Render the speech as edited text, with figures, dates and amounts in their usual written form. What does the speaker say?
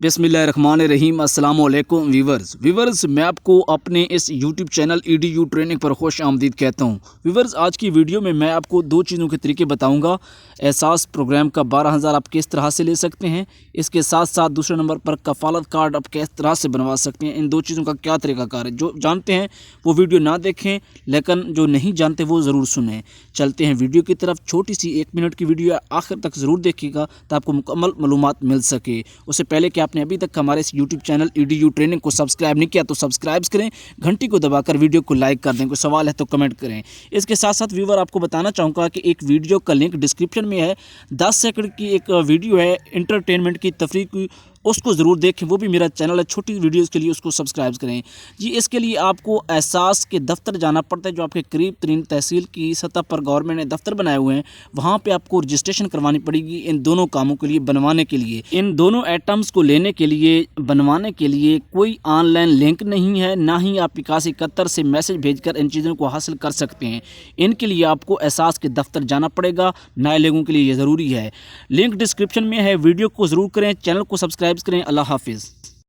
बिस्मिल्लाहिर्रहमानिर्रहीम। अस्सलाम वालेकुम व्यूवर्स मैं आपको अपने इस यूट्यूब चैनल EDU ट्रेनिंग पर खुश आमदीद कहता हूँ। व्यूवर्स, आज की वीडियो में मैं आपको दो चीज़ों के तरीके बताऊँगा। एहसास प्रोग्राम का 12,000 आप किस तरह से ले सकते हैं, इसके साथ साथ दूसरे नंबर पर कफ़ालत कार्ड आप किस तरह से बनवा सकते हैं। इन दो चीज़ों का क्या तरीक़ाकार है, जो जानते हैं वो वीडियो ना देखें, लेकिन जो नहीं जानते वो ज़रूर सुनें। चलते हैं वीडियो की तरफ। छोटी सी 1 मिनट की वीडियो है, आखिर तक ज़रूर देखिएगा ताकि आपको मुकम्मल मालूमात मिल सके। उससे पहले कि आपने अभी तक हमारे इस यूट्यूब चैनल EDU ट्रेनिंग को सब्सक्राइब नहीं किया तो सब्सक्राइब करें, घंटी को दबाकर वीडियो को लाइक कर दें। कोई सवाल है तो कमेंट करें। इसके साथ साथ व्यूवर आपको बताना चाहूँगा कि एक वीडियो का लिंक डिस्क्रिप्शन में है। 10 सेकंड की एक वीडियो है एंटरटेनमेंट की, तफरीह की, उसको ज़रूर देखें। वो भी मेरा चैनल है, छोटी वीडियोज़ के लिए उसको सब्सक्राइब करें जी। इसके लिए आपको एहसास के दफ्तर जाना पड़ता है, जो आपके करीब तरीन तहसील की सतह पर गवर्नमेंट ने दफ्तर बनाए हुए हैं। वहाँ पे आपको रजिस्ट्रेशन करवानी पड़ेगी इन दोनों कामों के लिए, बनवाने के लिए। इन दोनों आइटम्स को लेने के लिए, बनवाने के लिए कोई ऑनलाइन लिंक नहीं है, ना ही आप 8171 से मैसेज भेजकर इन चीज़ों को हासिल कर सकते हैं। इनके लिए आपको एहसास के दफ्तर जाना पड़ेगा। नए लोगों के लिए ये ज़रूरी है। लिंक डिस्क्रिप्शन में है, वीडियो को ज़रूर करें, चैनल को सब्सक्राइब करें। अल्लाह हाफिज़।